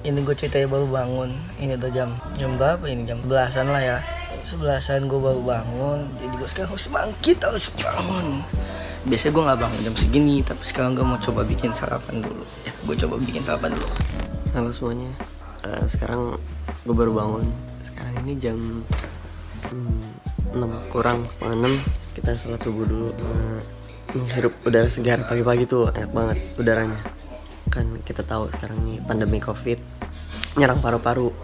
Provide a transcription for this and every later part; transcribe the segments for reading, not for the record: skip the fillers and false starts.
Ini gue ceritanya baru bangun. Ini udah jam berapa ini? Jam 11-an lah ya. 11-an gue baru bangun. Jadi gue sekarang harus bangkit, harus bangun. Biasanya gue gak bangun jam segini, tapi sekarang gue mau coba bikin sarapan dulu. Ya, gue coba bikin sarapan dulu. Halo semuanya. Sekarang gue baru bangun. Sekarang ini jam 6 kurang setengah 6. Kita sholat subuh dulu. Hirup udara segar pagi-pagi tuh enak banget udaranya. Kan kita tahu sekarang nih pandemi COVID nyerang paru-paru.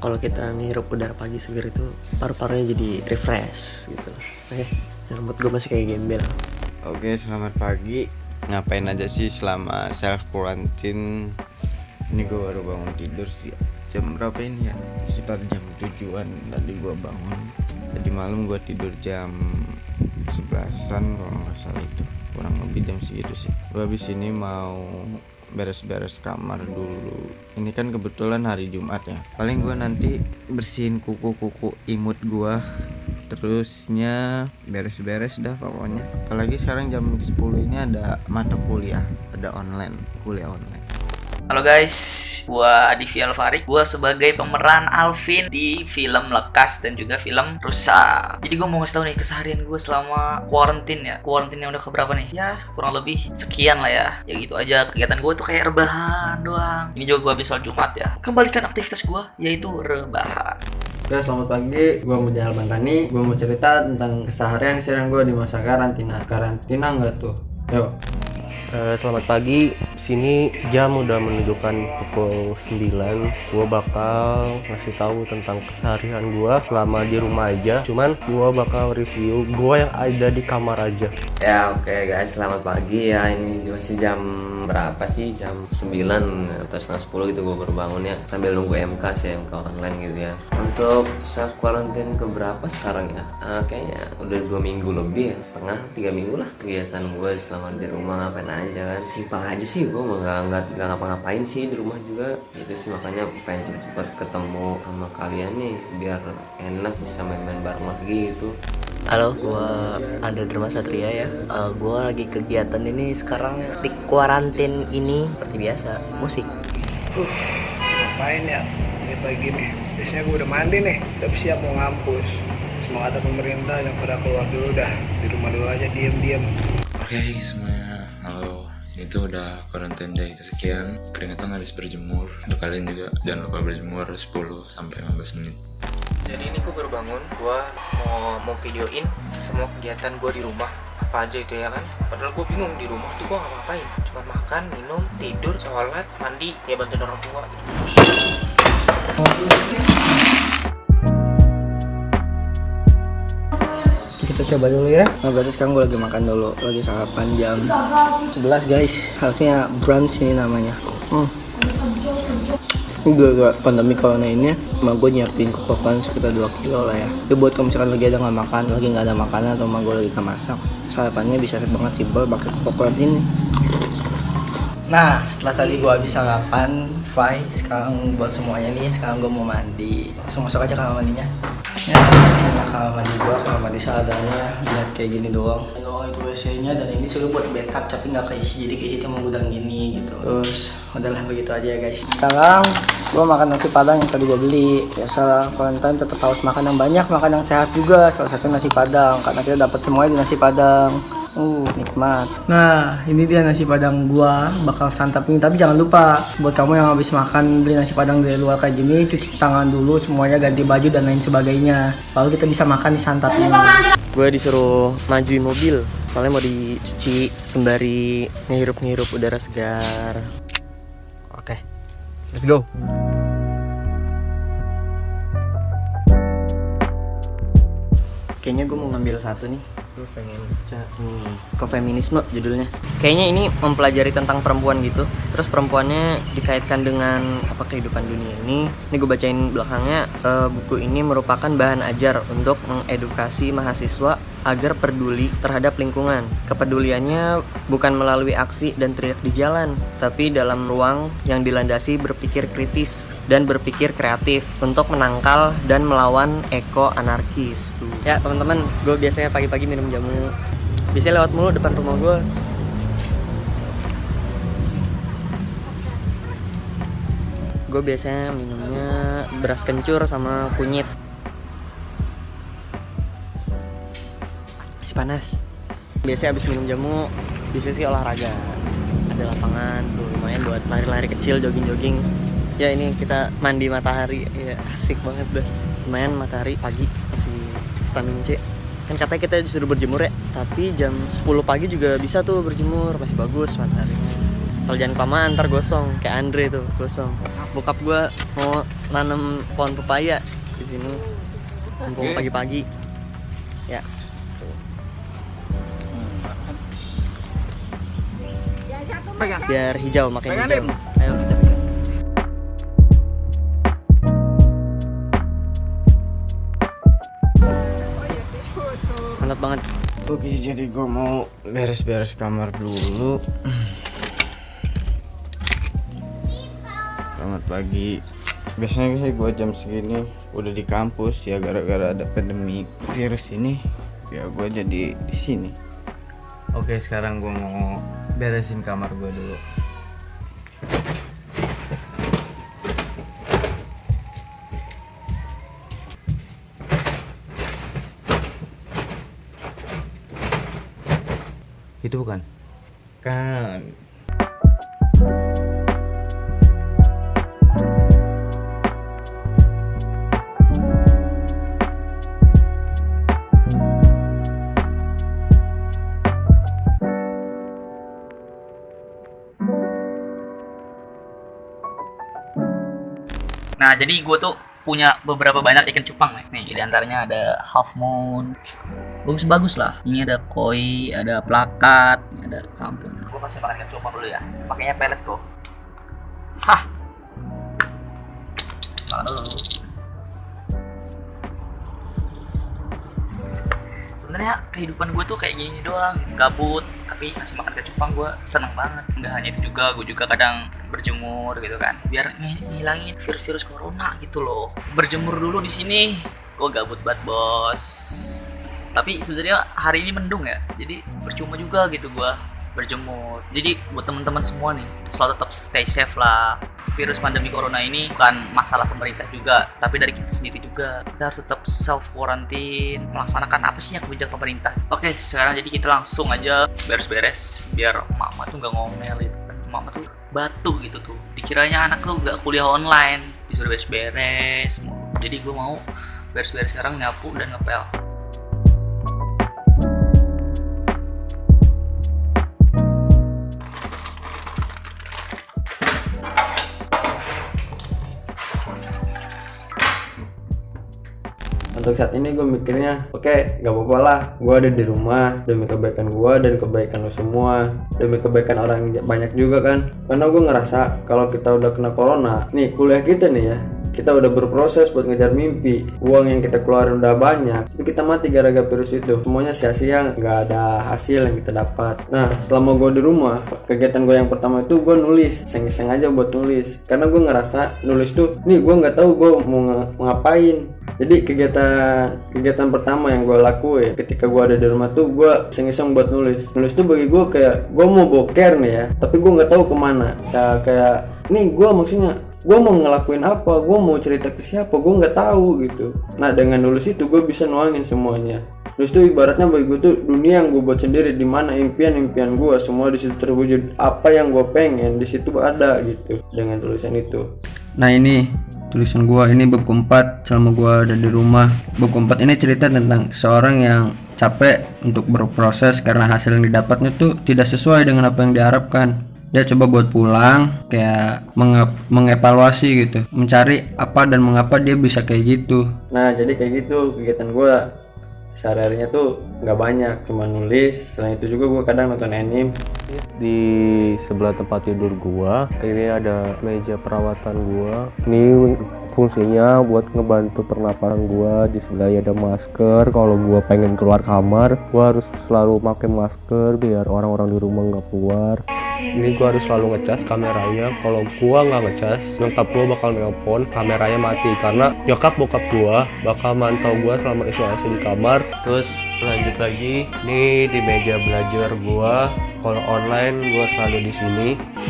Kalau kita ngirup udara pagi segar itu paru-parunya jadi refresh gitu. Oke, rambut gue masih kayak gembel. Oke, selamat pagi. Ngapain aja sih selama self quarantine? Ini gue baru bangun tidur sih. Jam berapa ini ya? Sekitar jam 7-an tadi gue bangun. Tadi malam gue tidur jam 11-an kalau nggak salah itu. Kurang lebih jam segitu sih. Gue habis ini mau beres-beres kamar dulu. Ini kan kebetulan hari Jumat ya. Paling gue nanti bersihin kuku-kuku imut gue. Terusnya beres-beres dah pokoknya. Apalagi sekarang jam 10 ini ada mata kuliah, ada kuliah online. Halo guys, gua Adivi Alvarik. Gua sebagai pemeran Alvin di film Lekas dan juga film Rusa. Jadi gua mau ngasih tau nih keseharian gua selama quarantine ya. Quarantine yang udah keberapa nih? Ya kurang lebih sekian lah ya. Ya gitu aja, kegiatan gua tuh kayak rebahan doang. Ini juga gua habis sholat Jumat ya. Kembalikan aktivitas gua, yaitu rebahan. Oke, selamat pagi. Gue Mujahal Bantani. Gue mau cerita tentang keseharian gue di masa karantina. Karantina nggak tuh? Yuk. Selamat pagi. Sini jam udah menunjukkan pukul 9. Gue bakal ngasih tahu tentang keseharian gue selama di rumah aja. Cuman gue bakal review gue yang ada di kamar aja. Ya oke guys, selamat pagi ya. Ini masih jam berapa sih? Jam 9 atau setengah 10 gitu gue baru bangun ya. Sambil nunggu MK sih, MK online gitu ya. Untuk self quarantine keberapa sekarang ya? Kayaknya udah 2 minggu lebih ya, setengah 3 minggu lah. Kegiatan gue selama di rumah ngapain aja kan? Simpel aja sih, gue nggak ngapa-ngapain sih di rumah juga. Itu sih makanya pengen cepet-cepet ketemu sama kalian nih biar enak bisa main-main bareng lagi gitu. Halo, gua Ando Dharma Satria ya. Gua lagi kegiatan ini sekarang di kuarantin ini seperti biasa, musik. Ngapain ya? Ini pagi nih. Biasanya gue udah mandi nih, udah siap mau ngampus. Semua kata pemerintah yang pada keluar dulu dah, di rumah dulu aja diem. Oke semuanya, halo. Ini tuh udah quarantine day kesekian. Keringetan habis berjemur. Untuk kalian juga jangan lupa berjemur 10-15 menit. Jadi ini gue baru bangun, gue mau videoin semua kegiatan gue di rumah. Apa aja itu ya kan. Padahal gue bingung di rumah tuh gue ngapain. Cuma makan, minum, tidur, sholat, mandi, ya bantuin orang tua gitu. Kita coba dulu ya. Nah, berarti sekarang gue lagi makan dulu. Lagi sarapan jam 11 guys. Harusnya brunch ini namanya. Gara-gara pandemi corona ini, emak gue nyiapin kepokan sekitar 2 kilo lah ya. Jadi buat kalau misalkan lagi ada nggak makan, lagi nggak ada makanan atau emak gue lagi nggak masak, sarapannya bisa banget simpel pakai kepokan ini. Nah, setelah tadi gue habis sarapan, fry, sekarang buat semuanya nih, sekarang gue mau mandi. Langsung masuk aja kamar mandinya. Ya, ini kamar mandi gue, kamar mandi seadanya, lihat kayak gini doang. Itu WC-nya dan ini sudah buat bathtub tapi nggak keisi, jadi kayak cuma gudang gini gitu. Terus udahlah begitu aja ya guys. Sekarang gue makan nasi padang yang tadi gue beli. Biasa quarantine tetap harus makan yang banyak, makan yang sehat juga. Salah satu nasi padang karena kita dapat semuanya di nasi padang. Nikmat. Nah, ini dia nasi padang gua, bakal santap ini. Tapi jangan lupa, buat kamu yang habis makan beli nasi padang dari luar kayak gini, cuci tangan dulu semuanya, ganti baju dan lain sebagainya. Baru kita bisa makan di santap ini. Gue disuruh majuin mobil, soalnya mau dicuci sembari ngehirup udara segar. Oke, let's go. Kayaknya gue mau ngambil satu nih. Gue pengen baca nih, Feminisme judulnya. Kayaknya ini mempelajari tentang perempuan gitu. Terus perempuannya dikaitkan dengan apa kehidupan dunia ini. Ini gue bacain belakangnya. Buku ini merupakan bahan ajar untuk mengedukasi mahasiswa agar peduli terhadap lingkungan. Kepeduliannya bukan melalui aksi dan teriak di jalan, tapi dalam ruang yang dilandasi berpikir kritis dan berpikir kreatif untuk menangkal dan melawan eko-anarkis. Ya teman-teman, gue biasanya pagi-pagi minum jamu. Biasanya lewat mulu depan rumah gue. Gue biasanya minumnya beras kencur sama kunyit. Masih panas. Biasanya abis minum jamu, biasanya sih olahraga. Ada lapangan tuh lumayan buat lari-lari kecil, jogging-jogging. Ya ini kita mandi matahari, ya asik banget deh. Lumayan matahari pagi masih vitamin C. Kan katanya kita disuruh berjemur ya, tapi jam 10 pagi juga bisa tuh berjemur, masih bagus mataharinya. Asal jangan kelamaan ntar gosong, kayak Andre tuh gosong. Bokap gua mau nanam pohon pepaya di sini, mumpung pagi-pagi. Ya. Biar hijau, makin hijau. Ayo kita pegang. Mantap banget. Oke, jadi gue mau beres-beres kamar dulu. Selamat pagi. Biasanya sih gue jam segini udah di kampus ya, gara-gara ada pandemi virus ini. Ya gue jadi di sini. Oke, sekarang gue mau beresin kamar gue dulu. Itu bukan? Kan. Nah, jadi gue tuh punya beberapa banyak ikan cupang nih. Di antaranya ada half moon, bagus-bagus lah. Ini ada koi, ada plakat, ini ada kampung. Gue pasti makan ikan cupang dulu ya. Pakainya pelet bro. Hah. Makan dulu. Sebenarnya kehidupan gue tuh kayak gini doang, gabut, tapi masih makan ikan cupang gue seneng banget. Nggak hanya itu juga, gue juga kadang berjemur gitu kan, biar ngilangin virus-virus corona gitu loh. Berjemur dulu di sini, gue gabut banget bos. Tapi sebenarnya hari ini mendung ya, jadi percuma juga gitu gue berjemur. Jadi buat teman-teman semua nih, selalu tetap stay safe lah. Virus pandemi corona ini bukan masalah pemerintah juga, tapi dari kita sendiri juga. Kita harus tetap self quarantine, melaksanakan apa sih yang kebijakan pemerintah. Oke, sekarang jadi kita langsung aja beres-beres biar mama tuh nggak ngomel gitu kan. Mama tuh batu gitu tuh, dikiranya anak tuh nggak kuliah online, disuruh beres-beres. Jadi gue mau beres-beres sekarang, nyapu dan ngepel. Untuk saat ini gue mikirnya, oke, gak apa-apa lah, gue ada di rumah demi kebaikan gue dan kebaikan lo semua, demi kebaikan orang banyak juga kan. Karena gue ngerasa kalau kita udah kena corona, nih kuliah kita nih ya, kita udah berproses buat ngejar mimpi, uang yang kita keluarin udah banyak, tapi kita mati gara-gara virus itu. Semuanya sia-sia, nggak ada hasil yang kita dapat. Nah, selama gue di rumah, kegiatan gue yang pertama itu gue nulis, iseng-iseng aja buat nulis. Karena gue ngerasa nulis tuh, nih gue nggak tahu gue mau ngapain. Jadi kegiatan pertama yang gue lakuin ketika gue ada di rumah tuh gue iseng-iseng buat nulis. Nulis tuh bagi gue kayak gue mau boker nih ya, tapi gue nggak tahu kemana. Kayak nih gue maksudnya gue mau ngelakuin apa, gue mau cerita ke siapa, gue nggak tahu gitu. Nah dengan nulis itu gue bisa nuangin semuanya. Nulis itu ibaratnya bagi gue tuh dunia yang gue buat sendiri, di mana impian-impian gue semua di situ terwujud. Apa yang gue pengen di situ ada gitu dengan tulisan itu. Nah ini tulisan gue ini buku 4 selama gue ada di rumah. Buku 4 ini cerita tentang seorang yang capek untuk berproses karena hasil yang didapatnya tuh tidak sesuai dengan apa yang diharapkan. Dia coba buat pulang, kayak mengevaluasi gitu, mencari apa dan mengapa dia bisa kayak gitu. Nah jadi kayak gitu kegiatan gue sehari-harinya tuh nggak banyak, cuma nulis. Selain itu juga gue kadang nonton anime. Di sebelah tempat tidur gua ini ada meja perawatan gua. Ini fungsinya buat ngebantu pernapasan gua. Di sebelahnya ada masker. Kalau gua pengen keluar kamar, gua harus selalu pakai masker biar orang-orang di rumah nggak keluar. ini gue harus selalu ngecas kameranya. Kalau gue nggak ngecas, nyokap gue bakal nelpon, kameranya mati. Karena nyokap bokap gue bakal mantau gue selama isolasi di kamar. Terus lanjut lagi, nih di meja belajar gue. Kalau online gue selalu di sini.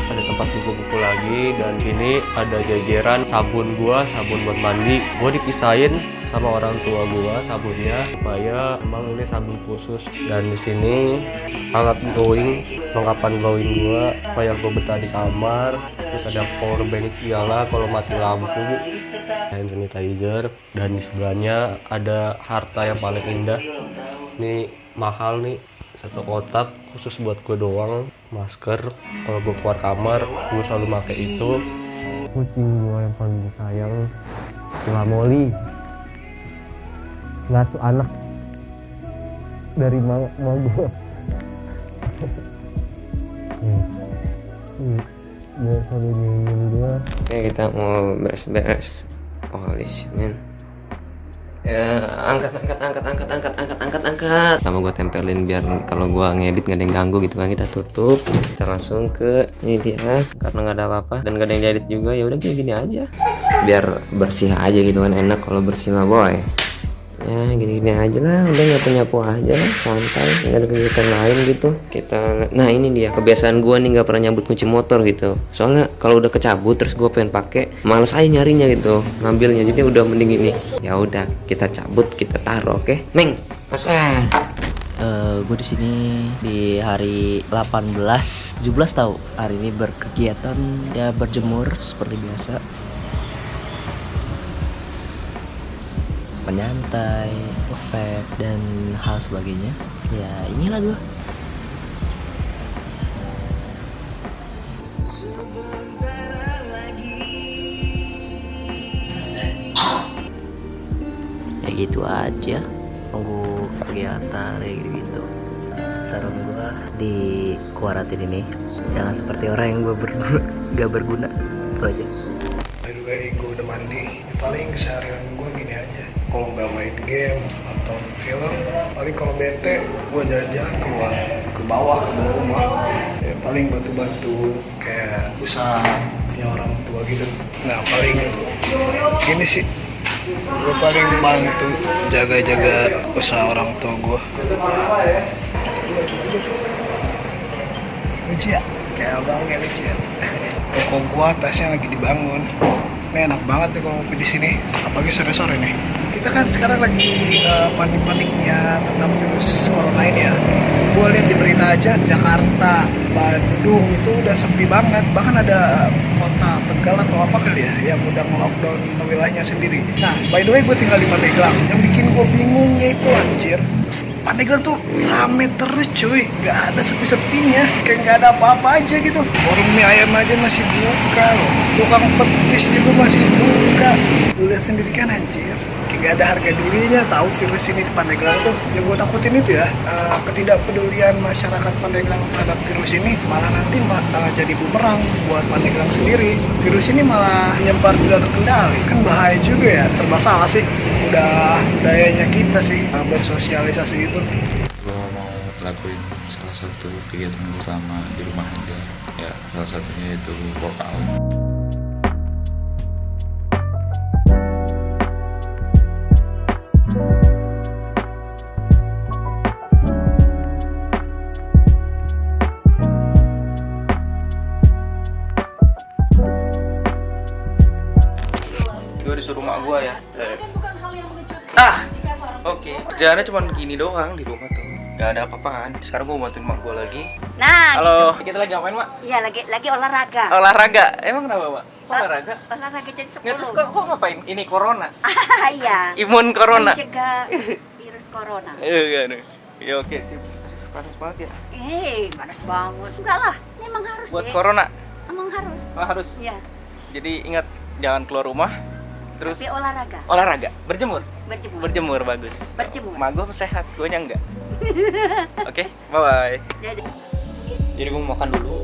Ada tempat buku-buku lagi, dan sini ada jajaran sabun gue, sabun buat mandi. Gue dipisahin sama orang tua gue sabunnya, supaya emang ini sabun khusus. Dan di sini alat glowing, perlengkapan glowing gue supaya gue betah di kamar. Terus ada power bank segala kalau mati lampu, hand sanitizer. Dan di sebelahnya ada harta yang paling indah. Ini mahal nih, satu kotak khusus buat gue doang, masker. Kalau gue keluar kamar gue selalu pakai itu. Kucing gue yang paling sayang, La Molly, ngasuh anak dari mau gue. Dia selalu nyanyiin gue. Oke, kita mau beres-beres. Holy shit, man. Ya, angkat. Sama gue tempelin biar kalau gue ngedit gak ada yang ganggu gitu kan. Kita tutup, kita langsung ke ini dia. Karena nggak ada apa-apa dan gak ada yang diedit juga, ya udah kayak gini aja. Biar bersih aja gitu kan, enak kalau bersih mah boy. Ya gini-gini aja lah, udah nyapu-nyapu aja lah, santai, nggak ada kegiatan lain gitu. Nah ini dia kebiasaan gue nih, nggak pernah nyambut kunci motor gitu. Soalnya kalau udah kecabut terus gue pengen pakai, males aja nyarinya gitu, ngambilnya. Jadi udah mending ini. Ya udah kita cabut, kita taruh, oke? Meng, masa? Gue di sini di hari 17 tahu. Hari ini berkegiatan ya, berjemur seperti biasa. Menyantai, nge-vape, dan hal sebagainya. Ya inilah gue. Ya gitu aja, nunggu kegiatan kayak gitu. Saran gue di kuarantin ini, jangan seperti orang yang gak berguna. Itu aja. Juga gue udah mandi, paling keseharian gue gini aja. Kalau nggak main game atau film, paling kalau bete gue jalan-jalan keluar ke bawah rumah. Ya, paling bantu-bantu kayak usaha punya orang tua gitu. Nah paling gini sih, gue paling bantu jaga-jaga usaha orang tua gue. Lucu ya, kayak abangnya lucu ya. Toko gua tasnya lagi dibangun. Ini enak banget nih kalau ngopi di sini, apalagi sore-sore nih. Kita kan sekarang lagi panik-paniknya tentang virus corona ini ya. Gua lihat di berita aja, Jakarta, Bandung itu udah sepi banget. Bahkan ada kota Tegal atau apa kali ya yang udah nge-lockdown wilayahnya sendiri. Nah, by the way gue tinggal di Pandeglang. Yang bikin gue bingungnya itu anjir, Pandeglang tuh rame terus cuy, gak ada sepi-sepinya, kayak gak ada apa-apa aja gitu. Warung mie ayam aja masih buka loh, tukang petis juga masih buka. Lu lihat sendiri kan anjir, kayak gak ada harga dirinya. Tahu virus ini di Pandeglang tuh, yang gue takutin itu ya, ketidakpedulian masyarakat Pandeglang terhadap virus ini malah nanti jadi bumerang buat Pandeglang sendiri. Virus ini malah nyebar tidak terkendali, kan bahaya juga ya. Serba salah sih, udah budayanya kita sih bersosialisasi itu. Gue mau lakuin salah satu kegiatan utama di rumah aja, ya salah satunya itu workout. Gue disuruh mak gue ya. Oke. Kerjaannya cuma gini doang di rumah tuh. Gak ada apa-apaan. Sekarang gue bantuin mak gue lagi. Nah, Halo. Kita lagi ngapain mak? iya lagi olahraga. Olahraga. Emang kenapa mak? Kok olahraga? Olahraga jadi 10. Nggak, terus kok ngapain? Ini corona. Iya. Imun corona. Mencegah virus corona. Iya nih. Ya oke sip. Panas banget ya. Panas banget. Enggak lah, ini emang harus Buat deh. corona. Emang harus. Oh, harus. Iya. Jadi ingat jangan keluar rumah. Terus Tapi olahraga. olahraga, berjemur. Berjemur. Berjemur bagus. Berjemur. Mak gue sehat, gue nya enggak. Oke, bye bye. Jadi Jadi gue mau makan dulu.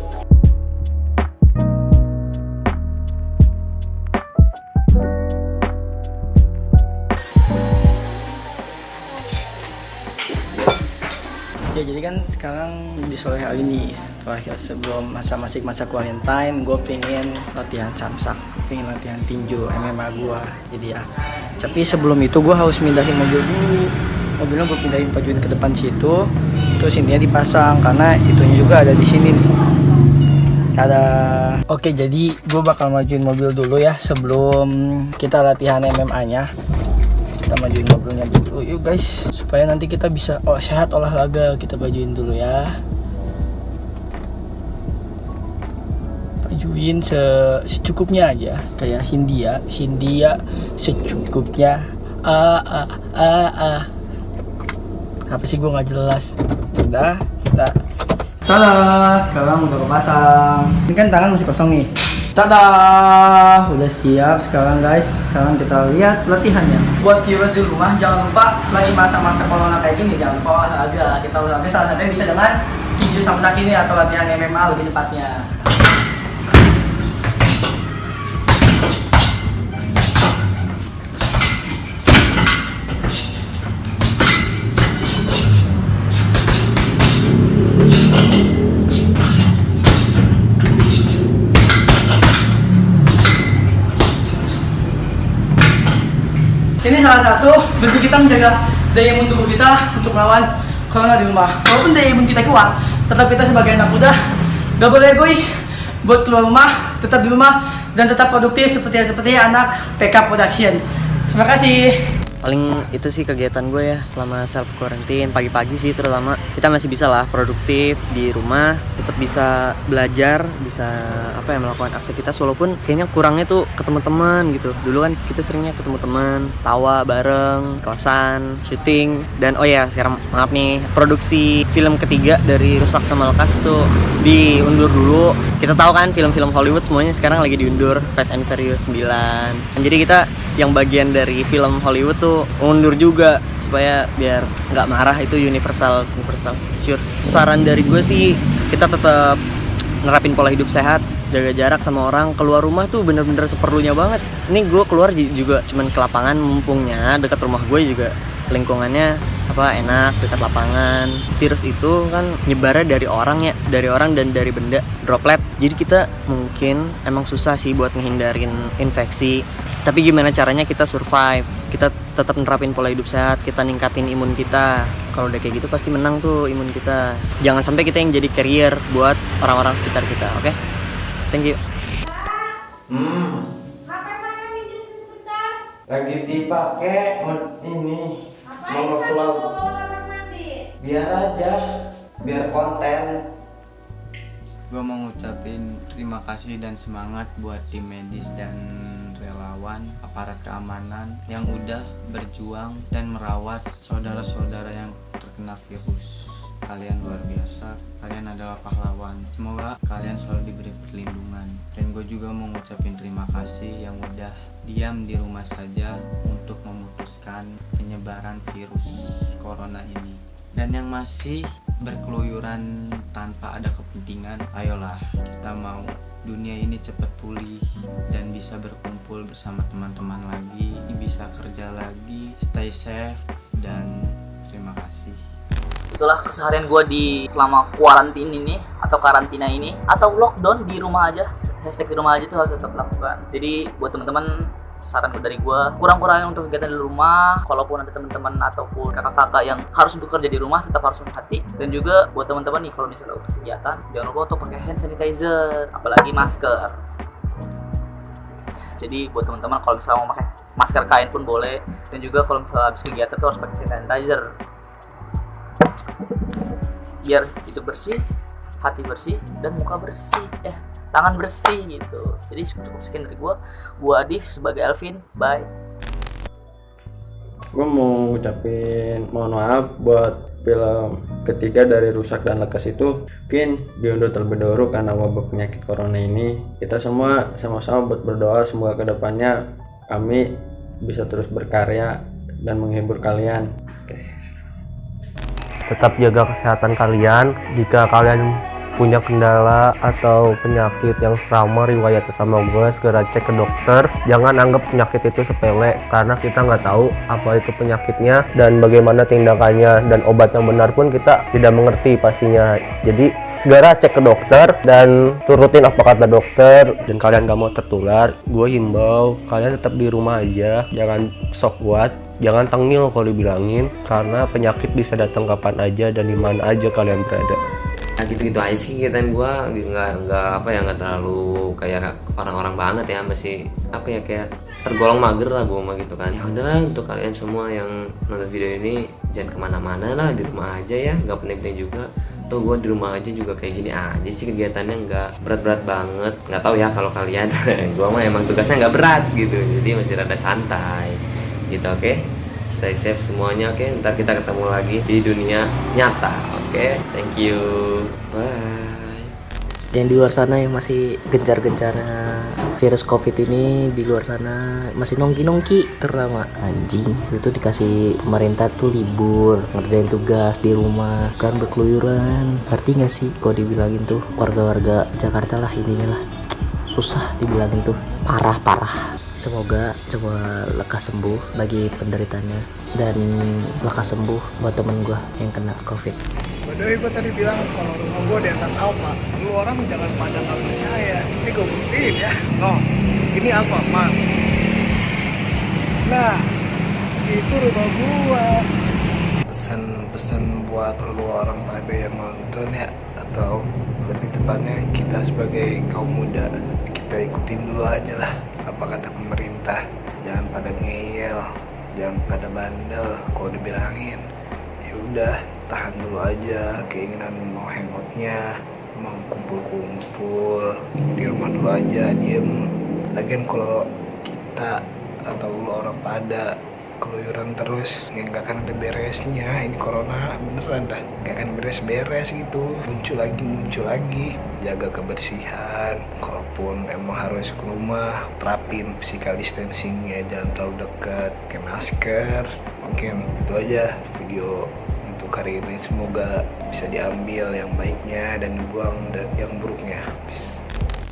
Ya jadi kan sekarang di sore hari ini terakhir sebelum masa quarantine, gue pengen latihan samsak, pengen latihan tinju MMA gue. Jadi ya, tapi sebelum itu gue harus mindahin mobil dulu. Mobilnya gue pindahin pajuin ke depan situ, terus intinya dipasang karena itunya juga ada di sini nih. Ada. Oke, jadi gue bakal majuin mobil dulu ya sebelum kita latihan MMA-nya. Kita majuin mobilnya dulu yuk guys, supaya nanti kita bisa sehat olahraga. Kita bajuin dulu ya, bajuin secukupnya aja, kayak Hindia secukupnya. Apa sih, gue nggak jelas. Udah, kita tada, sekarang udah kepasang. Ini kan tangan masih kosong nih. Tada, udah siap sekarang guys. Sekarang kita lihat latihannya. Buat viewers di rumah, jangan lupa lagi masa-masa corona kayak gini, jangan lupa olahraga. Kita olahraga salah satunya bisa dengan tinju samsak ini atau latihan MMA lebih tepatnya. Ini salah satu bentuk kita menjaga daya imun tubuh kita untuk melawan corona di rumah. Walaupun daya imun kita kuat, tetap kita sebagai anak muda gak boleh egois buat keluar rumah, tetap di rumah dan tetap produktif seperti anak PK Production. Terima kasih. Paling itu sih kegiatan gue ya selama self quarantine. Pagi-pagi sih terutama kita masih bisa lah produktif di rumah, tetap bisa belajar, bisa melakukan aktivitas walaupun kayaknya kurangnya tuh ketemu teman gitu. Dulu kan kita seringnya ketemu teman, tawa bareng, kosan, syuting. Dan oh ya sekarang maaf nih, produksi film ketiga dari Rusak sama Lekas tuh diundur dulu. Kita tahu kan film-film Hollywood semuanya sekarang lagi diundur, Fast and Furious 9. Jadi kita yang bagian dari film Hollywood tuh mundur juga supaya biar nggak marah. Itu Universal Pictures. Saran dari gue sih kita tetap nerapin pola hidup sehat, jaga jarak sama orang, keluar rumah tuh bener-bener seperlunya banget. Ini gue keluar juga cuman ke lapangan, mumpungnya dekat rumah gue juga lingkungannya enak, dekat lapangan. Virus itu kan nyebarnya dari orang dan dari benda, droplet. Jadi kita mungkin emang susah sih buat ngehindarin infeksi. Tapi gimana caranya kita survive? Kita tetap nerapin pola hidup sehat, kita ningkatin imun kita. Kalau udah kayak gitu pasti menang tuh imun kita. Jangan sampai kita yang jadi carrier buat orang-orang sekitar kita, oke? Thank you. Lagi dipakai ini mau vlog. Biar aja, biar konten. Gue mau ngucapin terima kasih dan semangat buat tim medis dan relawan, aparat keamanan yang udah berjuang dan merawat saudara-saudara yang terkena virus. Kalian luar biasa, kalian adalah pahlawan. Semoga kalian selalu diberi perlindungan. Dan gue juga mau ngucapin terima kasih yang udah diam di rumah saja untuk memutuskan penyebaran virus corona ini. Dan yang masih berkeluyuran tanpa ada kepentingan, ayolah kita mau dunia ini cepat pulih dan bisa berkumpul bersama teman-teman lagi, bisa kerja lagi, stay safe, dan terima kasih. Itulah keseharian gue di selama kuarantin ini atau karantina ini atau lockdown di rumah aja. Hashtag di rumah aja tuh harus tetap lakukan. Jadi buat teman-teman, saran dari gue, kurang-kurangin untuk kegiatan di rumah. Kalaupun ada teman-teman ataupun kakak-kakak yang harus bekerja di rumah, tetap harus hati-hati. Dan juga buat teman-teman nih, kalau misalnya untuk kegiatan, jangan lupa untuk pakai hand sanitizer, apalagi masker. Jadi buat teman-teman kalau misalnya mau pakai masker kain pun boleh. Dan juga kalau misalnya habis kegiatan tuh harus pakai sanitizer. Biar itu bersih, hati bersih, dan muka bersih, tangan bersih gitu. Jadi cukup sekian dari gue Adif sebagai Alvin, bye. Gue mau ngucapin mohon maaf buat film ketiga dari Rusak dan Lekas itu mungkin diundur terlebih dahulu karena wabah penyakit corona ini. Kita semua sama-sama buat berdoa semoga kedepannya kami bisa terus berkarya dan menghibur kalian. Tetap jaga kesehatan kalian. Jika kalian punya kendala atau penyakit yang sama riwayat sama gue, segera cek ke dokter. Jangan anggap penyakit itu sepele, karena kita nggak tahu apa itu penyakitnya dan bagaimana tindakannya, dan obat yang benar pun kita tidak mengerti pastinya. Jadi segera cek ke dokter dan turutin apa kata dokter. Dan kalian gak mau tertular, gue himbau kalian tetap di rumah aja, jangan sok kuat, jangan tengil kalau dibilangin, karena penyakit bisa datang kapan aja dan di mana aja kalian berada. Nah gitu-gitu aja sih kegiatan gue, nggak terlalu kayak orang-orang banget ya, masih kayak tergolong mager lah gue mah gitu kan. Ya udahlah, untuk kalian semua yang nonton video ini jangan kemana-mana lah, di rumah aja ya, nggak penting-penting juga. Tuh gue di rumah aja juga kayak gini aja sih, kegiatannya nggak berat-berat banget. Nggak tahu ya kalau kalian, gue mah emang tugasnya nggak berat gitu, jadi masih rada santai gitu. Oke, stay safe semuanya. Oke, ntar kita ketemu lagi di dunia nyata. Oke, thank you, bye. Yang di luar sana yang masih gencar-gencarnya virus covid ini, di luar sana masih nongki-nongki terutama, anjing itu dikasih pemerintah tuh libur, ngerjain tugas di rumah, kan berkeluyuran. Ngerti gak sih kalau dibilangin tuh warga-warga Jakarta lah, intinya lah susah dibilangin tuh, parah. Semoga coba lekas sembuh bagi penderitanya, dan lekas sembuh buat temen gue yang kena covid. By gue tadi bilang kalau rumah gue di atas Alfa. Lu orang jangan pada nggak percaya. Ini gue buktiin ya. No, ini Alfa, man. Nah, itu rumah gue. Pesan buat lu orang pada yang nonton ya, atau lebih tepatnya kita sebagai kaum muda, kita ikutin dulu aja lah apa kata pemerintah. Jangan pada ngeyel, jangan pada bandel kalau dibilangin. Ya udah, tahan dulu aja keinginan mau hangoutnya, mau kumpul-kumpul di rumah dulu aja, diem. Lagian kalau kita atau lu orang pada keluyuran terus, ya nggak akan ada beresnya. Ini corona beneran dah, nggak akan beres-beres gitu, muncul lagi. Jaga kebersihan, kalaupun emang harus ke rumah terapin physical distancing ya, jangan terlalu dekat, pakai masker. Mungkin itu aja video untuk hari ini, semoga bisa diambil yang baiknya dan dibuang dan yang buruknya. Peace.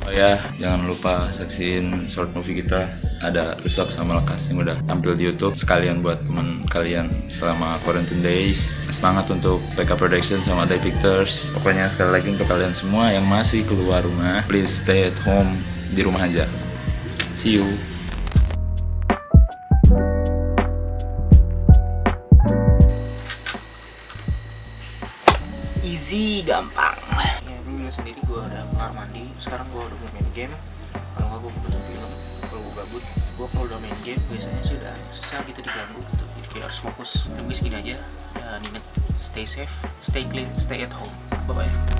Oh ya, jangan lupa saksiin short movie kita, ada Rusak sama Lekas yang udah tampil di YouTube. Sekalian buat teman kalian selama quarantine days. Semangat untuk PK Production sama Day Pictures. Pokoknya sekali lagi untuk kalian semua yang masih keluar rumah, please stay at home, di rumah aja. See you. Easy, gampang. Ya, lu lihat sendiri, gue udah kelar mandi. Sekarang gue udah main game. Kalau nggak gue nonton film. Kalau gue gabut, gue kalau udah main game biasanya sih udah susah gitu diganggu gitu. Jadi kayak harus fokus. Lebih segini aja. Dan ingat, stay safe, stay clean, stay at home. Bye bye.